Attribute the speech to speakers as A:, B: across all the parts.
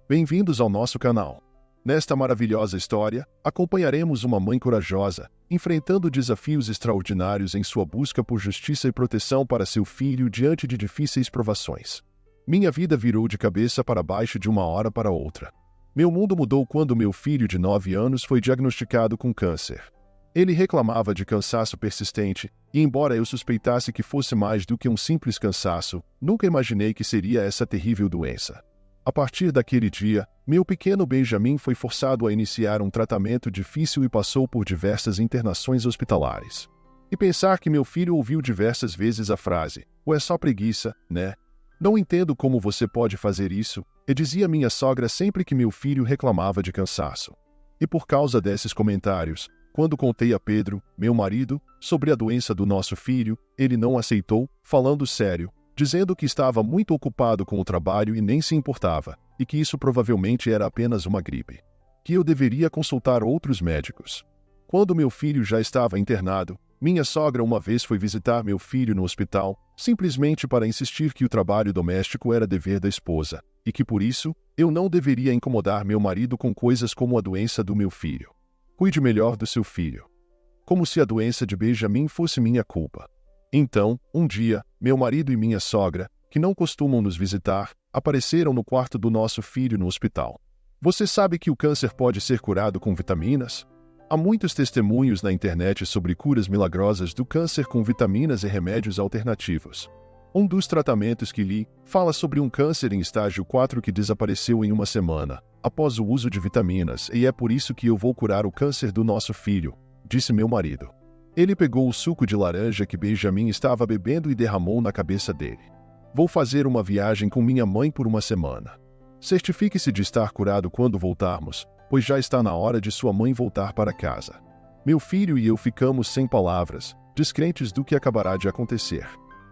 A: Bem-vindos ao nosso canal. Nesta maravilhosa história, acompanharemos uma mãe corajosa, enfrentando desafios extraordinários em sua busca por justiça e proteção para seu filho diante de difíceis provações. Minha vida virou de cabeça para baixo de uma hora para outra. Meu mundo mudou quando meu filho de 9 anos foi diagnosticado com câncer. Ele reclamava de cansaço persistente, e embora eu suspeitasse que fosse mais do que um simples cansaço, nunca imaginei que seria essa terrível doença. A partir daquele dia, meu pequeno Benjamin foi forçado a iniciar um tratamento difícil e passou por diversas internações hospitalares. E pensar que meu filho ouviu diversas vezes a frase, "Ou é só preguiça, né? Não entendo como você pode fazer isso", e dizia minha sogra sempre que meu filho reclamava de cansaço. E por causa desses comentários, quando contei a Pedro, meu marido, sobre a doença do nosso filho, ele não aceitou, falando sério, dizendo que estava muito ocupado com o trabalho e nem se importava, e que isso provavelmente era apenas uma gripe. Que eu deveria consultar outros médicos. Quando meu filho já estava internado, minha sogra uma vez foi visitar meu filho no hospital, simplesmente para insistir que o trabalho doméstico era dever da esposa, e que por isso, eu não deveria incomodar meu marido com coisas como a doença do meu filho. Cuide melhor do seu filho. Como se a doença de Benjamin fosse minha culpa. Então, um dia, meu marido e minha sogra, que não costumam nos visitar, apareceram no quarto do nosso filho no hospital. Você sabe que o câncer pode ser curado com vitaminas? Há muitos testemunhos na internet sobre curas milagrosas do câncer com vitaminas e remédios alternativos. Um dos tratamentos que li fala sobre um câncer em estágio 4 que desapareceu em uma semana, após o uso de vitaminas, e é por isso que eu vou curar o câncer do nosso filho, disse meu marido. Ele pegou o suco de laranja que Benjamin estava bebendo e derramou na cabeça dele. Vou fazer uma viagem com minha mãe por uma semana. Certifique-se de estar curado quando voltarmos, pois já está na hora de sua mãe voltar para casa. Meu filho e eu ficamos sem palavras, descrentes do que acabará de acontecer.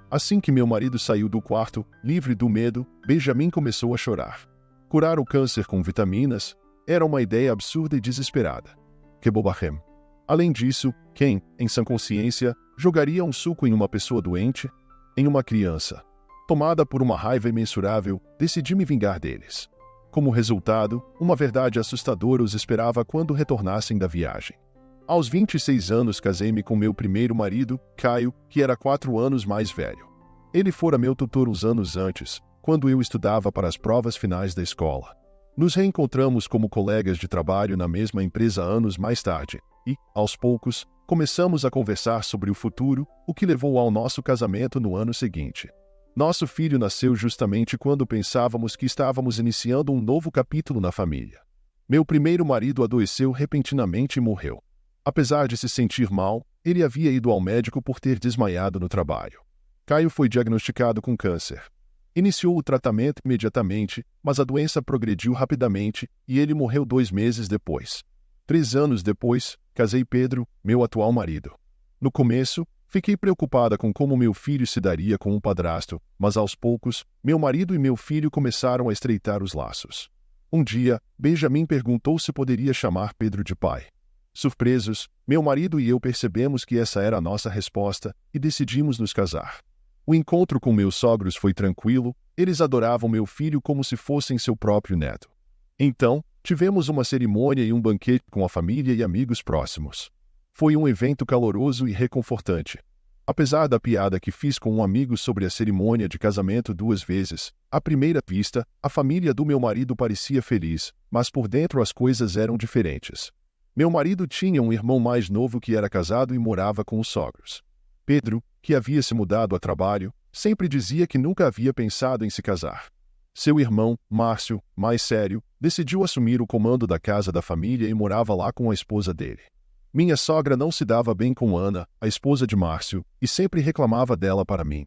A: Assim que meu marido saiu do quarto, livre do medo, Benjamin começou a chorar. Curar o câncer com vitaminas era uma ideia absurda e desesperada. Que bobagem. Além disso, quem, em sã consciência, jogaria um suco em uma pessoa doente? Em uma criança. Tomada por uma raiva imensurável, decidi me vingar deles. Como resultado, uma verdade assustadora os esperava quando retornassem da viagem. Aos 26 anos casei-me com meu primeiro marido, Caio, que era 4 anos mais velho. Ele fora meu tutor uns anos antes, quando eu estudava para as provas finais da escola. Nos reencontramos como colegas de trabalho na mesma empresa anos mais tarde, e, aos poucos, começamos a conversar sobre o futuro, o que levou ao nosso casamento no ano seguinte. Nosso filho nasceu justamente quando pensávamos que estávamos iniciando um novo capítulo na família. Meu primeiro marido adoeceu repentinamente e morreu. Apesar de se sentir mal, ele havia ido ao médico por ter desmaiado no trabalho. Caio foi diagnosticado com câncer. Iniciou o tratamento imediatamente, mas a doença progrediu rapidamente e ele morreu 2 meses depois. 3 anos depois, casei Pedro, meu atual marido. No começo, fiquei preocupada com como meu filho se daria com um padrasto, mas aos poucos, meu marido e meu filho começaram a estreitar os laços. Um dia, Benjamin perguntou se poderia chamar Pedro de pai. Surpresos, meu marido e eu percebemos que essa era a nossa resposta e decidimos nos casar. O encontro com meus sogros foi tranquilo, eles adoravam meu filho como se fossem seu próprio neto. Então, tivemos uma cerimônia e um banquete com a família e amigos próximos. Foi um evento caloroso e reconfortante. Apesar da piada que fiz com um amigo sobre a cerimônia de casamento 2 vezes, à primeira vista, a família do meu marido parecia feliz, mas por dentro as coisas eram diferentes. Meu marido tinha um irmão mais novo que era casado e morava com os sogros. Pedro, que havia se mudado a trabalho, sempre dizia que nunca havia pensado em se casar. Seu irmão, Márcio, mais sério, decidiu assumir o comando da casa da família e morava lá com a esposa dele. Minha sogra não se dava bem com Ana, a esposa de Márcio, e sempre reclamava dela para mim.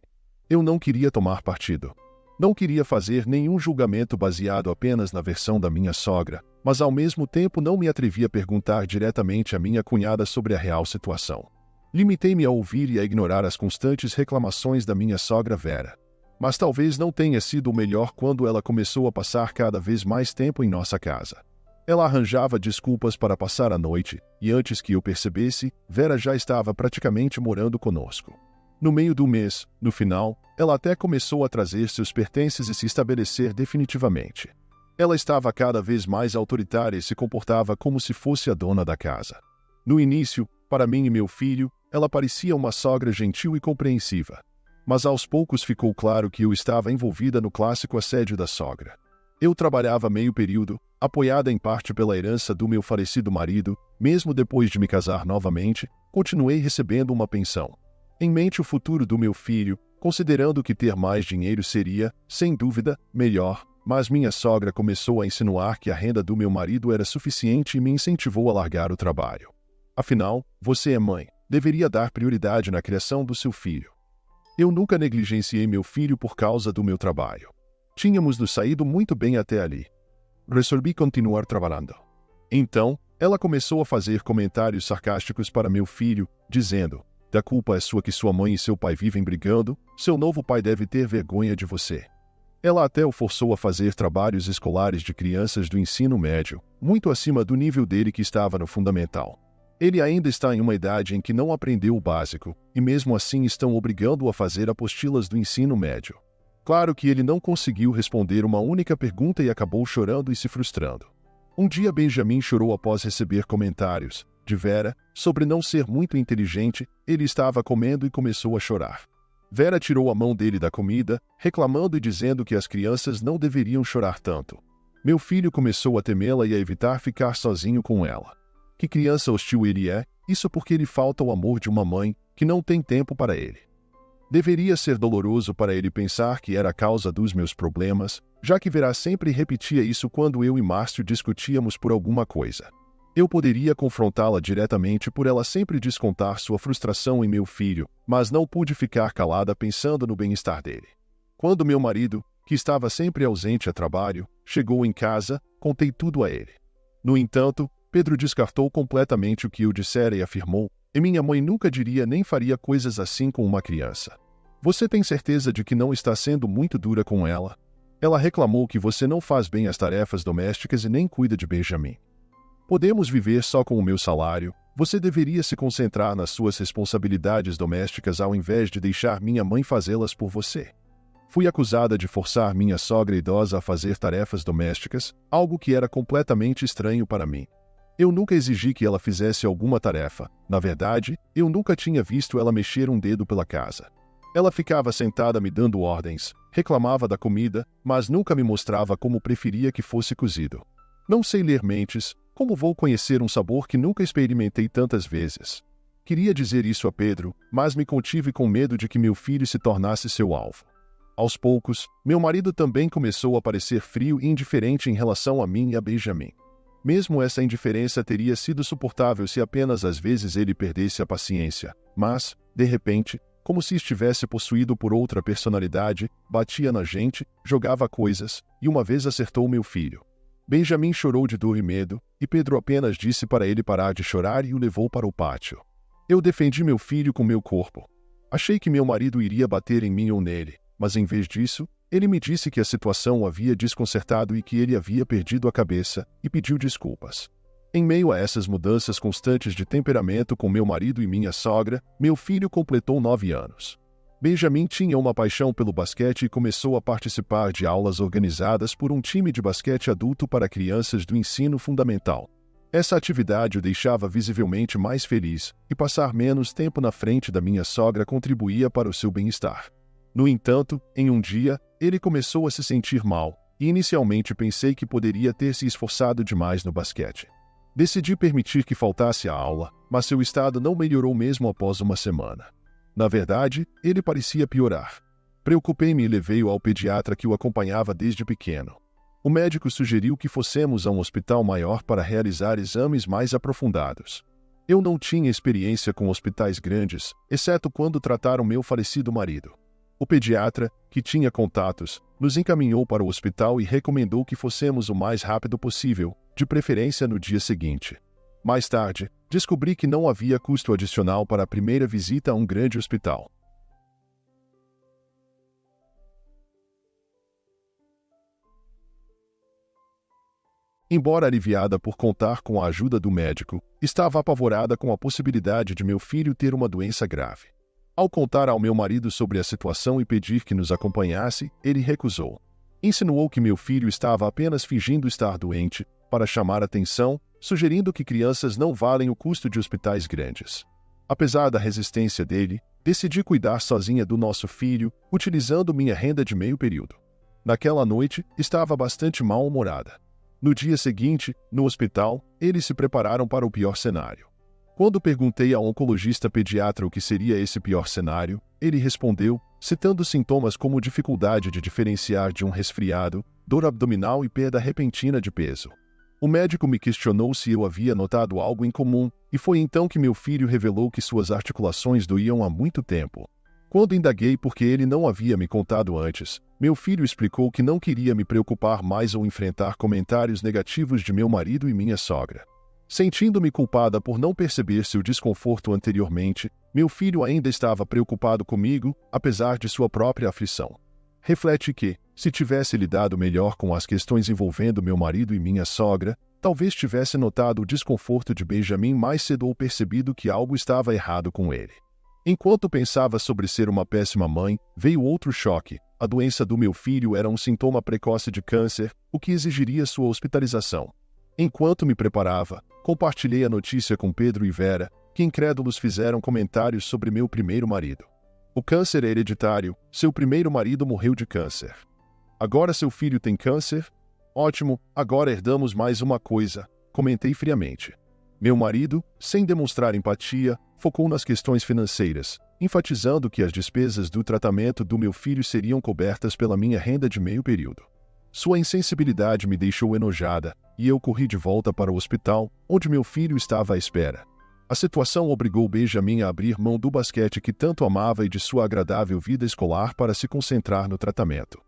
A: Eu não queria tomar partido. Não queria fazer nenhum julgamento baseado apenas na versão da minha sogra, mas ao mesmo tempo não me atrevi a perguntar diretamente à minha cunhada sobre a real situação. Limitei-me a ouvir e a ignorar as constantes reclamações da minha sogra Vera. Mas talvez não tenha sido o melhor quando ela começou a passar cada vez mais tempo em nossa casa. Ela arranjava desculpas para passar a noite, e antes que eu percebesse, Vera já estava praticamente morando conosco. No meio do mês, no final, ela até começou a trazer seus pertences e se estabelecer definitivamente. Ela estava cada vez mais autoritária e se comportava como se fosse a dona da casa. No início, para mim e meu filho, ela parecia uma sogra gentil e compreensiva. Mas aos poucos ficou claro que eu estava envolvida no clássico assédio da sogra. Eu trabalhava meio período, apoiada em parte pela herança do meu falecido marido. Mesmo depois de me casar novamente, continuei recebendo uma pensão. Em mente o futuro do meu filho, considerando que ter mais dinheiro seria, sem dúvida, melhor, mas minha sogra começou a insinuar que a renda do meu marido era suficiente e me incentivou a largar o trabalho. Afinal, você é mãe, deveria dar prioridade na criação do seu filho. Eu nunca negligenciei meu filho por causa do meu trabalho. Tínhamos nos saído muito bem até ali. Resolvi continuar trabalhando. Então, ela começou a fazer comentários sarcásticos para meu filho, dizendo: "Da culpa é sua que sua mãe e seu pai vivem brigando, seu novo pai deve ter vergonha de você." Ela até o forçou a fazer trabalhos escolares de crianças do ensino médio, muito acima do nível dele que estava no fundamental. Ele ainda está em uma idade em que não aprendeu o básico, e mesmo assim estão obrigando-o a fazer apostilas do ensino médio. Claro que ele não conseguiu responder uma única pergunta e acabou chorando e se frustrando. Um dia Benjamin chorou após receber comentários de Vera sobre não ser muito inteligente. Ele estava comendo e começou a chorar. Vera tirou a mão dele da comida, reclamando e dizendo que as crianças não deveriam chorar tanto. Meu filho começou a temê-la e a evitar ficar sozinho com ela. Que criança hostil ele é, isso porque lhe falta o amor de uma mãe que não tem tempo para ele. Deveria ser doloroso para ele pensar que era a causa dos meus problemas, já que Vera sempre repetia isso quando eu e Márcio discutíamos por alguma coisa. Eu poderia confrontá-la diretamente por ela sempre descontar sua frustração em meu filho, mas não pude ficar calada pensando no bem-estar dele. Quando meu marido, que estava sempre ausente a trabalho, chegou em casa, contei tudo a ele. No entanto, Pedro descartou completamente o que eu dissera e afirmou: "E minha mãe nunca diria nem faria coisas assim com uma criança. Você tem certeza de que não está sendo muito dura com ela? Ela reclamou que você não faz bem as tarefas domésticas e nem cuida de Benjamin. Podemos viver só com o meu salário. Você deveria se concentrar nas suas responsabilidades domésticas ao invés de deixar minha mãe fazê-las por você." Fui acusada de forçar minha sogra idosa a fazer tarefas domésticas, algo que era completamente estranho para mim. Eu nunca exigi que ela fizesse alguma tarefa. Na verdade, eu nunca tinha visto ela mexer um dedo pela casa. Ela ficava sentada me dando ordens, reclamava da comida, mas nunca me mostrava como preferia que fosse cozido. Não sei ler mentes, como vou conhecer um sabor que nunca experimentei tantas vezes? Queria dizer isso a Pedro, mas me contive com medo de que meu filho se tornasse seu alvo. Aos poucos, meu marido também começou a parecer frio e indiferente em relação a mim e a Benjamin. Mesmo essa indiferença teria sido suportável se apenas às vezes ele perdesse a paciência, mas, de repente, como se estivesse possuído por outra personalidade, batia na gente, jogava coisas, e uma vez acertou meu filho. Benjamin chorou de dor e medo, e Pedro apenas disse para ele parar de chorar e o levou para o pátio. Eu defendi meu filho com meu corpo. Achei que meu marido iria bater em mim ou nele, mas em vez disso, ele me disse que a situação o havia desconcertado e que ele havia perdido a cabeça, e pediu desculpas. Em meio a essas mudanças constantes de temperamento com meu marido e minha sogra, meu filho completou 9 anos. Benjamin tinha uma paixão pelo basquete e começou a participar de aulas organizadas por um time de basquete adulto para crianças do ensino fundamental. Essa atividade o deixava visivelmente mais feliz, e passar menos tempo na frente da minha sogra contribuía para o seu bem-estar. No entanto, em um dia, ele começou a se sentir mal, e inicialmente pensei que poderia ter se esforçado demais no basquete. Decidi permitir que faltasse à aula, mas seu estado não melhorou mesmo após uma semana. Na verdade, ele parecia piorar. Preocupei-me e levei-o ao pediatra que o acompanhava desde pequeno. O médico sugeriu que fossemos a um hospital maior para realizar exames mais aprofundados. Eu não tinha experiência com hospitais grandes, exceto quando trataram meu falecido marido. O pediatra, que tinha contatos, nos encaminhou para o hospital e recomendou que fossemos o mais rápido possível, de preferência no dia seguinte. Mais tarde, descobri que não havia custo adicional para a primeira visita a um grande hospital. Embora aliviada por contar com a ajuda do médico, estava apavorada com a possibilidade de meu filho ter uma doença grave. Ao contar ao meu marido sobre a situação e pedir que nos acompanhasse, ele recusou. Insinuou que meu filho estava apenas fingindo estar doente, para chamar atenção, sugerindo que crianças não valem o custo de hospitais grandes. Apesar da resistência dele, decidi cuidar sozinha do nosso filho, utilizando minha renda de meio período. Naquela noite, estava bastante mal-humorada. No dia seguinte, no hospital, eles se prepararam para o pior cenário. Quando perguntei ao oncologista pediatra o que seria esse pior cenário, ele respondeu, citando sintomas como dificuldade de diferenciar de um resfriado, dor abdominal e perda repentina de peso. O médico me questionou se eu havia notado algo em comum, e foi então que meu filho revelou que suas articulações doíam há muito tempo. Quando indaguei por que ele não havia me contado antes, meu filho explicou que não queria me preocupar mais ou enfrentar comentários negativos de meu marido e minha sogra. Sentindo-me culpada por não perceber seu desconforto anteriormente, meu filho ainda estava preocupado comigo, apesar de sua própria aflição. Reflete que, se tivesse lidado melhor com as questões envolvendo meu marido e minha sogra, talvez tivesse notado o desconforto de Benjamin mais cedo ou percebido que algo estava errado com ele. Enquanto pensava sobre ser uma péssima mãe, veio outro choque. A doença do meu filho era um sintoma precoce de câncer, o que exigiria sua hospitalização. Enquanto me preparava, compartilhei a notícia com Pedro e Vera, que incrédulos fizeram comentários sobre meu primeiro marido. O câncer é hereditário, seu primeiro marido morreu de câncer. Agora seu filho tem câncer? Ótimo, agora herdamos mais uma coisa, comentei friamente. Meu marido, sem demonstrar empatia, focou nas questões financeiras, enfatizando que as despesas do tratamento do meu filho seriam cobertas pela minha renda de meio período. Sua insensibilidade me deixou enojada, e eu corri de volta para o hospital, onde meu filho estava à espera. A situação obrigou Benjamin a abrir mão do basquete que tanto amava e de sua agradável vida escolar para se concentrar no tratamento.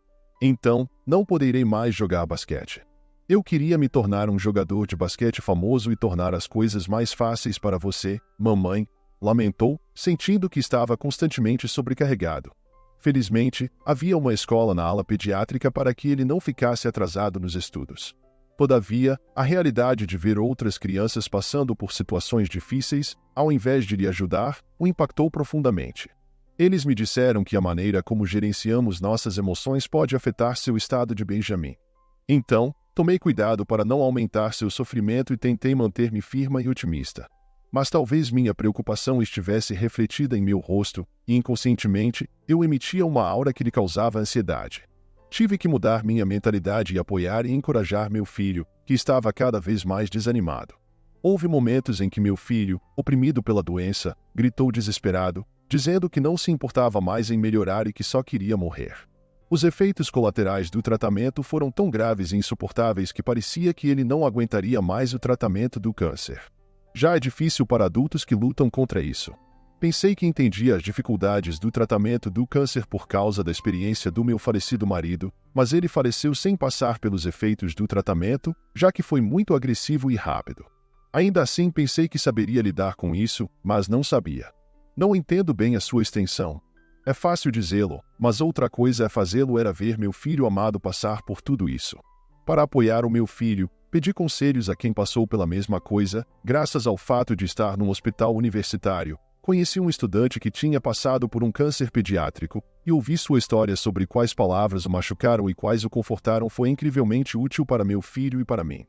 A: Então, não poderei mais jogar basquete. Eu queria me tornar um jogador de basquete famoso e tornar as coisas mais fáceis para você, mamãe, lamentou, sentindo que estava constantemente sobrecarregado. Felizmente, havia uma escola na ala pediátrica para que ele não ficasse atrasado nos estudos. Todavia, a realidade de ver outras crianças passando por situações difíceis, ao invés de lhe ajudar, o impactou profundamente. Eles me disseram que a maneira como gerenciamos nossas emoções pode afetar seu estado de Benjamin. Então, tomei cuidado para não aumentar seu sofrimento e tentei manter-me firme e otimista. Mas talvez minha preocupação estivesse refletida em meu rosto, e inconscientemente, eu emitia uma aura que lhe causava ansiedade. Tive que mudar minha mentalidade e apoiar e encorajar meu filho, que estava cada vez mais desanimado. Houve momentos em que meu filho, oprimido pela doença, gritou desesperado, dizendo que não se importava mais em melhorar e que só queria morrer. Os efeitos colaterais do tratamento foram tão graves e insuportáveis que parecia que ele não aguentaria mais o tratamento do câncer. Já é difícil para adultos que lutam contra isso. Pensei que entendia as dificuldades do tratamento do câncer por causa da experiência do meu falecido marido, mas ele faleceu sem passar pelos efeitos do tratamento, já que foi muito agressivo e rápido. Ainda assim, pensei que saberia lidar com isso, mas não sabia. Não entendo bem a sua extensão. É fácil dizê-lo, mas outra coisa é fazê-lo era ver meu filho amado passar por tudo isso. Para apoiar o meu filho, pedi conselhos a quem passou pela mesma coisa, graças ao fato de estar num hospital universitário. Conheci um estudante que tinha passado por um câncer pediátrico, e ouvi sua história sobre quais palavras o machucaram e quais o confortaram foi incrivelmente útil para meu filho e para mim.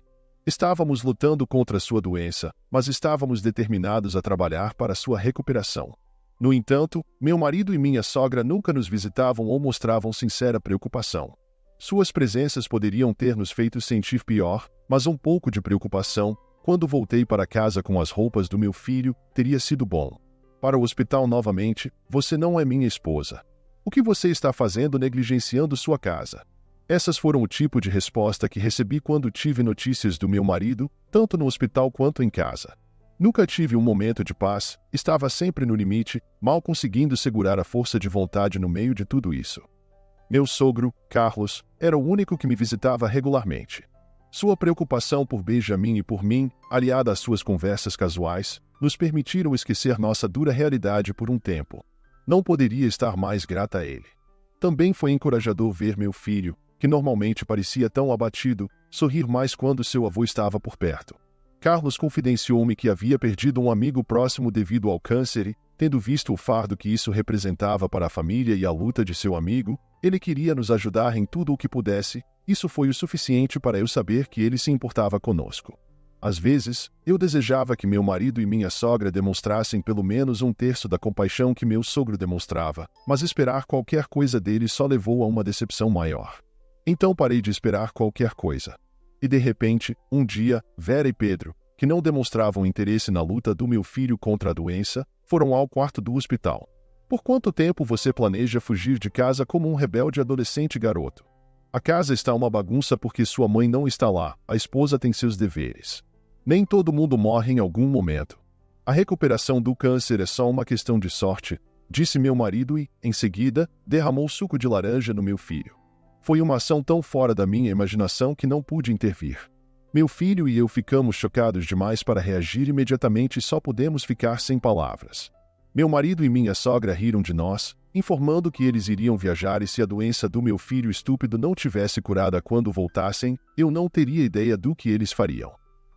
A: Estávamos lutando contra sua doença, mas estávamos determinados a trabalhar para sua recuperação. No entanto, meu marido e minha sogra nunca nos visitavam ou mostravam sincera preocupação. Suas presenças poderiam ter nos feito sentir pior, mas um pouco de preocupação, quando voltei para casa com as roupas do meu filho, teria sido bom. Para o hospital novamente, você não é minha esposa. O que você está fazendo negligenciando sua casa? Essas foram o tipo de resposta que recebi quando tive notícias do meu marido, tanto no hospital quanto em casa. Nunca tive um momento de paz, estava sempre no limite, mal conseguindo segurar a força de vontade no meio de tudo isso. Meu sogro, Carlos, era o único que me visitava regularmente. Sua preocupação por Benjamin e por mim, aliada às suas conversas casuais, nos permitiram esquecer nossa dura realidade por um tempo. Não poderia estar mais grata a ele. Também foi encorajador ver meu filho, que normalmente parecia tão abatido, sorrir mais quando seu avô estava por perto. Carlos confidenciou-me que havia perdido um amigo próximo devido ao câncer e, tendo visto o fardo que isso representava para a família e a luta de seu amigo, Ele queria nos ajudar em tudo o que pudesse, isso foi o suficiente para eu saber que ele se importava conosco. Às vezes, eu desejava que meu marido e minha sogra demonstrassem pelo menos um terço da compaixão que meu sogro demonstrava, mas esperar qualquer coisa dele só levou a uma decepção maior. Então parei de esperar qualquer coisa. E de repente, um dia, Vera e Pedro, que não demonstravam interesse na luta do meu filho contra a doença, foram ao quarto do hospital. Por quanto tempo você planeja fugir de casa como um rebelde adolescente garoto? A casa está uma bagunça porque sua mãe não está lá, a esposa tem seus deveres. Nem todo mundo morre em algum momento. A recuperação do câncer é só uma questão de sorte, disse meu marido e, em seguida, derramou suco de laranja no meu filho. Foi uma ação tão fora da minha imaginação que não pude intervir. Meu filho e eu ficamos chocados demais para reagir imediatamente e só pudemos ficar sem palavras. Meu marido e minha sogra riram de nós, informando que eles iriam viajar e se a doença do meu filho estúpido não tivesse curada quando voltassem, eu não teria ideia do que eles fariam.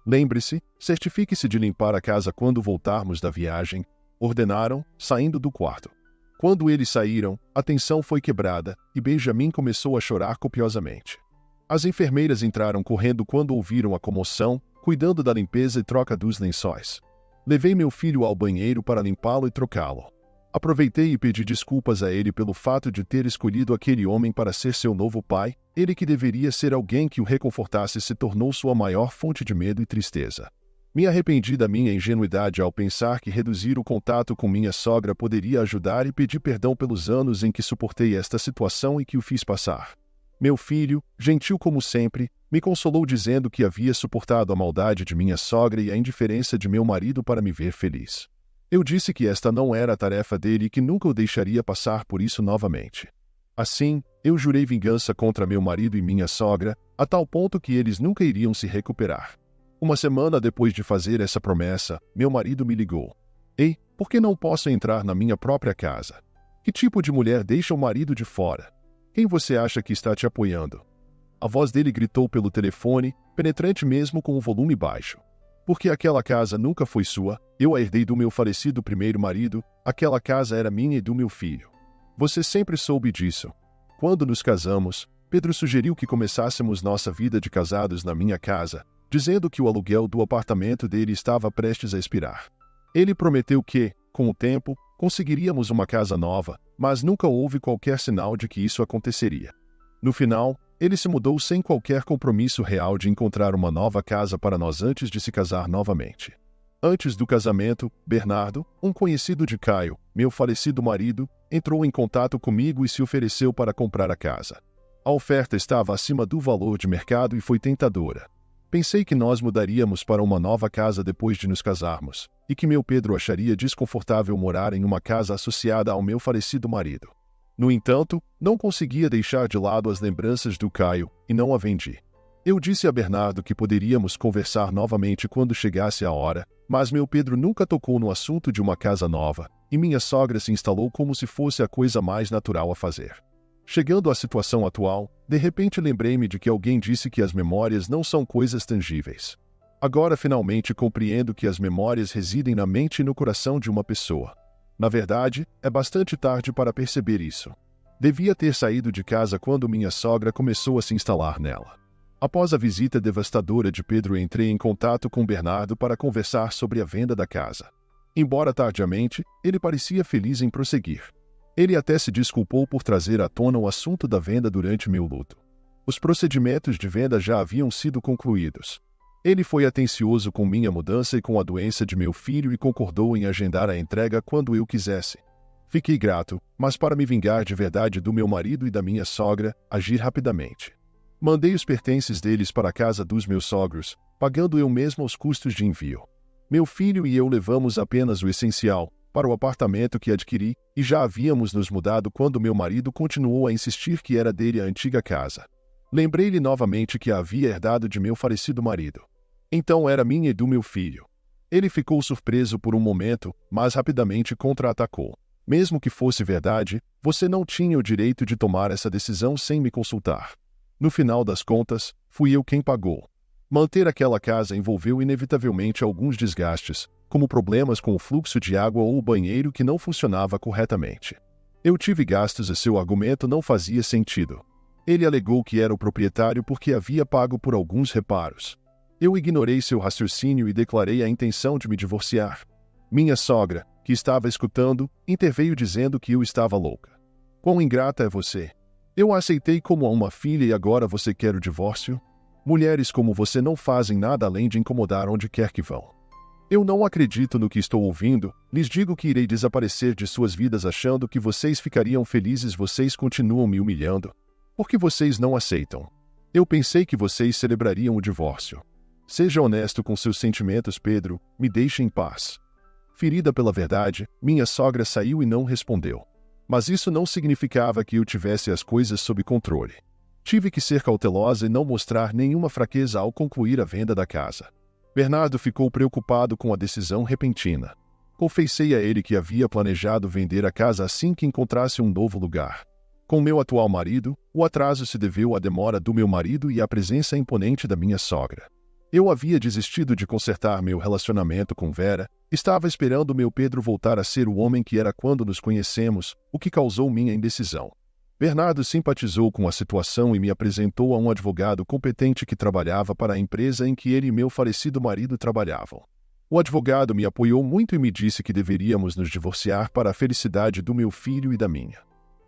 A: Lembre-se, certifique-se de limpar a casa quando voltarmos da viagem, ordenaram, saindo do quarto. Quando eles saíram, a tensão foi quebrada e Benjamin começou a chorar copiosamente. As enfermeiras entraram correndo quando ouviram a comoção, cuidando da limpeza e troca dos lençóis. Levei meu filho ao banheiro para limpá-lo e trocá-lo. Aproveitei e pedi desculpas a ele pelo fato de ter escolhido aquele homem para ser seu novo pai, ele que deveria ser alguém que o reconfortasse se tornou sua maior fonte de medo e tristeza. Me arrependi da minha ingenuidade ao pensar que reduzir o contato com minha sogra poderia ajudar e pedi perdão pelos anos em que suportei esta situação e que o fiz passar. Meu filho, gentil como sempre, me consolou dizendo que havia suportado a maldade de minha sogra e a indiferença de meu marido para me ver feliz. Eu disse que esta não era a tarefa dele e que nunca o deixaria passar por isso novamente. Assim, eu jurei vingança contra meu marido e minha sogra, a tal ponto que eles nunca iriam se recuperar. Uma semana depois de fazer essa promessa, meu marido me ligou. Ei, por que não posso entrar na minha própria casa? Que tipo de mulher deixa o marido de fora? Quem você acha que está te apoiando? A voz dele gritou pelo telefone, penetrante mesmo com o volume baixo. Porque aquela casa nunca foi sua, eu a herdei do meu falecido primeiro marido, aquela casa era minha e do meu filho. Você sempre soube disso. Quando nos casamos, Pedro sugeriu que começássemos nossa vida de casados na minha casa, dizendo que o aluguel do apartamento dele estava prestes a expirar. Ele prometeu que, com o tempo, conseguiríamos uma casa nova, mas nunca houve qualquer sinal de que isso aconteceria. No final, ele se mudou sem qualquer compromisso real de encontrar uma nova casa para nós antes de se casar novamente. Antes do casamento, Bernardo, um conhecido de Caio, meu falecido marido, entrou em contato comigo e se ofereceu para comprar a casa. A oferta estava acima do valor de mercado e foi tentadora. Pensei que nós mudaríamos para uma nova casa depois de nos casarmos, e que meu Pedro acharia desconfortável morar em uma casa associada ao meu falecido marido. No entanto, não conseguia deixar de lado as lembranças do Caio, e não a vendi. Eu disse a Bernardo que poderíamos conversar novamente quando chegasse a hora, mas meu Pedro nunca tocou no assunto de uma casa nova, e minha sogra se instalou como se fosse a coisa mais natural a fazer. Chegando à situação atual, de repente lembrei-me de que alguém disse que as memórias não são coisas tangíveis. Agora finalmente compreendo que as memórias residem na mente e no coração de uma pessoa. Na verdade, é bastante tarde para perceber isso. Devia ter saído de casa quando minha sogra começou a se instalar nela. Após a visita devastadora de Pedro, entrei em contato com Bernardo para conversar sobre a venda da casa. Embora tardiamente, ele parecia feliz em prosseguir. Ele até se desculpou por trazer à tona o assunto da venda durante meu luto. Os procedimentos de venda já haviam sido concluídos. Ele foi atencioso com minha mudança e com a doença de meu filho e concordou em agendar a entrega quando eu quisesse. Fiquei grato, mas para me vingar de verdade do meu marido e da minha sogra, agi rapidamente. Mandei os pertences deles para a casa dos meus sogros, pagando eu mesmo os custos de envio. Meu filho e eu levamos apenas o essencial, para o apartamento que adquiri, e já havíamos nos mudado quando meu marido continuou a insistir que era dele a antiga casa. Lembrei-lhe novamente que a havia herdado de meu falecido marido. Então era minha e do meu filho. Ele ficou surpreso por um momento, mas rapidamente contra-atacou. Mesmo que fosse verdade, você não tinha o direito de tomar essa decisão sem me consultar. No final das contas, fui eu quem pagou. Manter aquela casa envolveu inevitavelmente alguns desgastes, como problemas com o fluxo de água ou o banheiro que não funcionava corretamente. Eu tive gastos e seu argumento não fazia sentido. Ele alegou que era o proprietário porque havia pago por alguns reparos. Eu ignorei seu raciocínio e declarei a intenção de me divorciar. Minha sogra, que estava escutando, interveio dizendo que eu estava louca. Quão ingrata é você! Eu a aceitei como uma filha e agora você quer o divórcio? Mulheres como você não fazem nada além de incomodar onde quer que vão. Eu não acredito no que estou ouvindo, lhes digo que irei desaparecer de suas vidas achando que vocês ficariam felizes. Vocês continuam me humilhando. Por que vocês não aceitam? Eu pensei que vocês celebrariam o divórcio. Seja honesto com seus sentimentos, Pedro, me deixe em paz. Ferida pela verdade, minha sogra saiu e não respondeu. Mas isso não significava que eu tivesse as coisas sob controle. Tive que ser cautelosa e não mostrar nenhuma fraqueza ao concluir a venda da casa. Bernardo ficou preocupado com a decisão repentina. Confessei a ele que havia planejado vender a casa assim que encontrasse um novo lugar. Com meu atual marido, o atraso se deveu à demora do meu marido e à presença imponente da minha sogra. Eu havia desistido de consertar meu relacionamento com Vera, estava esperando meu Pedro voltar a ser o homem que era quando nos conhecemos, o que causou minha indecisão. Bernardo simpatizou com a situação e me apresentou a um advogado competente que trabalhava para a empresa em que ele e meu falecido marido trabalhavam. O advogado me apoiou muito e me disse que deveríamos nos divorciar para a felicidade do meu filho e da minha.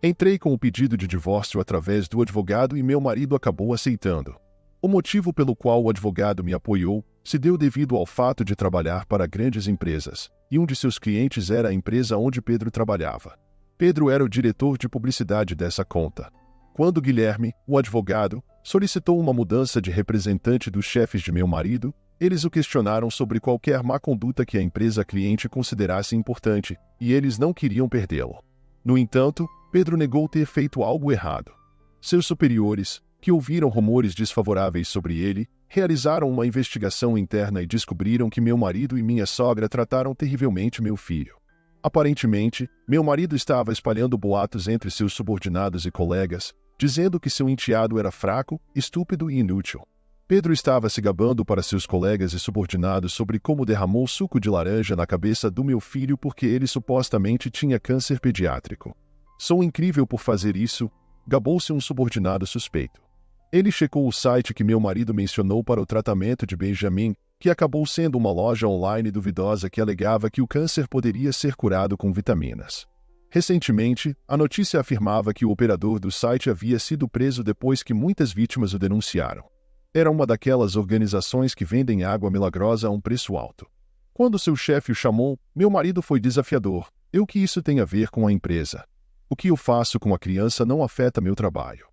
A: Entrei com o pedido de divórcio através do advogado e meu marido acabou aceitando. O motivo pelo qual o advogado me apoiou se deu devido ao fato de trabalhar para grandes empresas, e um de seus clientes era a empresa onde Pedro trabalhava. Pedro era o diretor de publicidade dessa conta. Quando Guilherme, o advogado, solicitou uma mudança de representante dos chefes de meu marido, eles o questionaram sobre qualquer má conduta que a empresa cliente considerasse importante, e eles não queriam perdê-lo. No entanto, Pedro negou ter feito algo errado. Seus superiores, que ouviram rumores desfavoráveis sobre ele, realizaram uma investigação interna e descobriram que meu marido e minha sogra trataram terrivelmente meu filho. Aparentemente, meu marido estava espalhando boatos entre seus subordinados e colegas, dizendo que seu enteado era fraco, estúpido e inútil. Pedro estava se gabando para seus colegas e subordinados sobre como derramou suco de laranja na cabeça do meu filho porque ele supostamente tinha câncer pediátrico. Sou incrível por fazer isso, gabou-se um subordinado suspeito. Ele checou o site que meu marido mencionou para o tratamento de Benjamin, que acabou sendo uma loja online duvidosa que alegava que o câncer poderia ser curado com vitaminas. Recentemente, a notícia afirmava que o operador do site havia sido preso depois que muitas vítimas o denunciaram. Era uma daquelas organizações que vendem água milagrosa a um preço alto. Quando seu chefe o chamou, meu marido foi desafiador. O que isso tem a ver com a empresa? O que eu faço com a criança não afeta meu trabalho.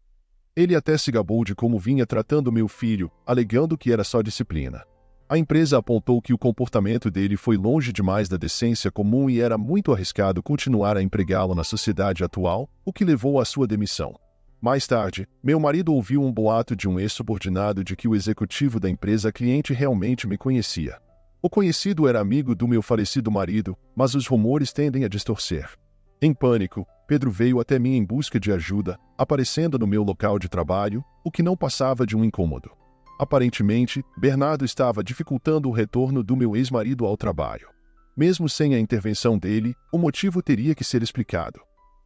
A: Ele até se gabou de como vinha tratando meu filho, alegando que era só disciplina. A empresa apontou que o comportamento dele foi longe demais da decência comum e era muito arriscado continuar a empregá-lo na sociedade atual, o que levou à sua demissão. Mais tarde, meu marido ouviu um boato de um ex-subordinado de que o executivo da empresa cliente realmente me conhecia. O conhecido era amigo do meu falecido marido, mas os rumores tendem a distorcer. Em pânico, Pedro veio até mim em busca de ajuda, aparecendo no meu local de trabalho, o que não passava de um incômodo. Aparentemente, Bernardo estava dificultando o retorno do meu ex-marido ao trabalho. Mesmo sem a intervenção dele, o motivo teria que ser explicado.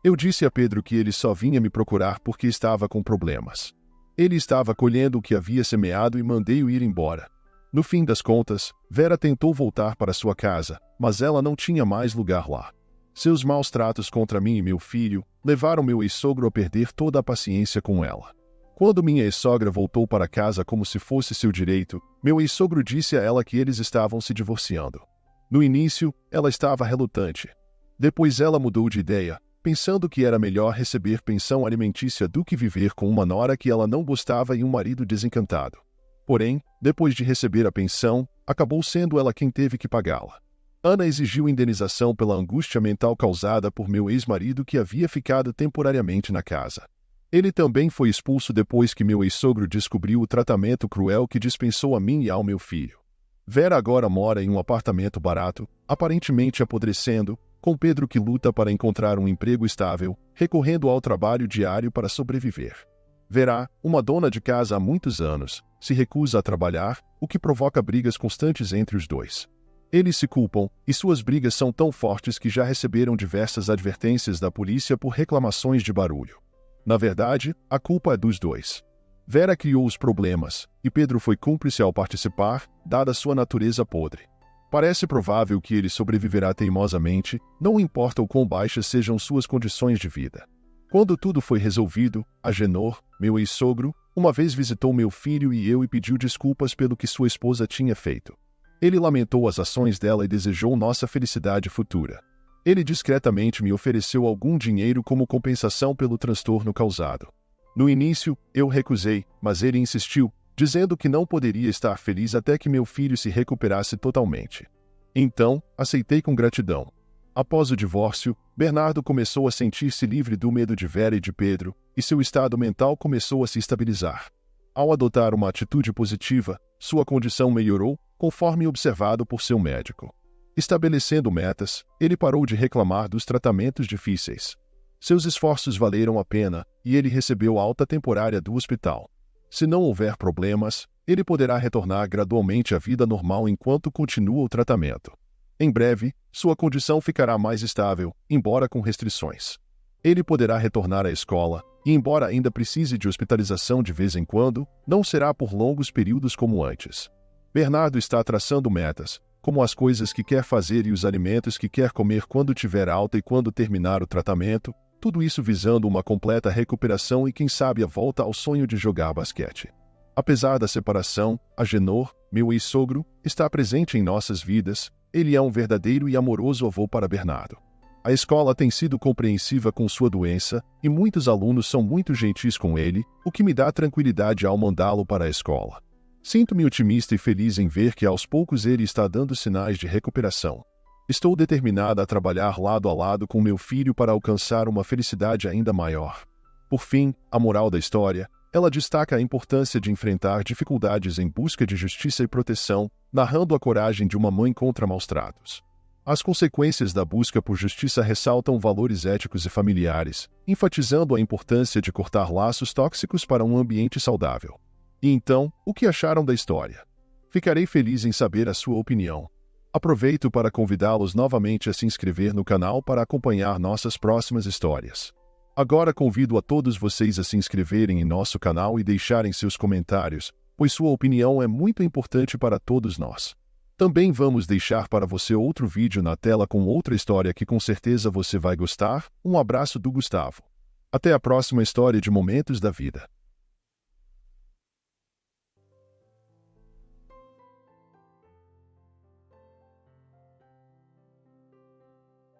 A: Eu disse a Pedro que ele só vinha me procurar porque estava com problemas. Ele estava colhendo o que havia semeado e mandei-o ir embora. No fim das contas, Vera tentou voltar para sua casa, mas ela não tinha mais lugar lá. Seus maus tratos contra mim e meu filho levaram meu ex-sogro a perder toda a paciência com ela. Quando minha ex-sogra voltou para casa como se fosse seu direito, meu ex-sogro disse a ela que eles estavam se divorciando. No início, ela estava relutante. Depois ela mudou de ideia, pensando que era melhor receber pensão alimentícia do que viver com uma nora que ela não gostava e um marido desencantado. Porém, depois de receber a pensão, acabou sendo ela quem teve que pagá-la. Ana exigiu indenização pela angústia mental causada por meu ex-marido que havia ficado temporariamente na casa. Ele também foi expulso depois que meu ex-sogro descobriu o tratamento cruel que dispensou a mim e ao meu filho. Vera agora mora em um apartamento barato, aparentemente apodrecendo, com Pedro que luta para encontrar um emprego estável, recorrendo ao trabalho diário para sobreviver. Vera, uma dona de casa há muitos anos, se recusa a trabalhar, o que provoca brigas constantes entre os dois. Eles se culpam, e suas brigas são tão fortes que já receberam diversas advertências da polícia por reclamações de barulho. Na verdade, a culpa é dos dois. Vera criou os problemas, e Pedro foi cúmplice ao participar, dada sua natureza podre. Parece provável que ele sobreviverá teimosamente, não importa o quão baixas sejam suas condições de vida. Quando tudo foi resolvido, Agenor, meu ex-sogro, uma vez visitou meu filho e eu e pediu desculpas pelo que sua esposa tinha feito. Ele lamentou as ações dela e desejou nossa felicidade futura. Ele discretamente me ofereceu algum dinheiro como compensação pelo transtorno causado. No início, eu recusei, mas ele insistiu, dizendo que não poderia estar feliz até que meu filho se recuperasse totalmente. Então, aceitei com gratidão. Após o divórcio, Bernardo começou a sentir-se livre do medo de Vera e de Pedro, e seu estado mental começou a se estabilizar. Ao adotar uma atitude positiva, sua condição melhorou, conforme observado por seu médico. Estabelecendo metas, ele parou de reclamar dos tratamentos difíceis. Seus esforços valeram a pena, e ele recebeu alta temporária do hospital. Se não houver problemas, ele poderá retornar gradualmente à vida normal enquanto continua o tratamento. Em breve, sua condição ficará mais estável, embora com restrições. Ele poderá retornar à escola, e embora ainda precise de hospitalização de vez em quando, não será por longos períodos como antes. Bernardo está traçando metas, como as coisas que quer fazer e os alimentos que quer comer quando tiver alta e quando terminar o tratamento, tudo isso visando uma completa recuperação e quem sabe a volta ao sonho de jogar basquete. Apesar da separação, Agenor, meu ex-sogro, está presente em nossas vidas. Ele é um verdadeiro e amoroso avô para Bernardo. A escola tem sido compreensiva com sua doença e muitos alunos são muito gentis com ele, o que me dá tranquilidade ao mandá-lo para a escola. Sinto-me otimista e feliz em ver que aos poucos ele está dando sinais de recuperação. Estou determinada a trabalhar lado a lado com meu filho para alcançar uma felicidade ainda maior. Por fim, a moral da história, ela destaca a importância de enfrentar dificuldades em busca de justiça e proteção, narrando a coragem de uma mãe contra maus-tratos. As consequências da busca por justiça ressaltam valores éticos e familiares, enfatizando a importância de cortar laços tóxicos para um ambiente saudável. E então, o que acharam da história? Ficarei feliz em saber a sua opinião. Aproveito para convidá-los novamente a se inscrever no canal para acompanhar nossas próximas histórias. Agora convido a todos vocês a se inscreverem em nosso canal e deixarem seus comentários, pois sua opinião é muito importante para todos nós. Também vamos deixar para você outro vídeo na tela com outra história que com certeza você vai gostar. Um abraço do Gustavo. Até a próxima história de Momentos da Vida.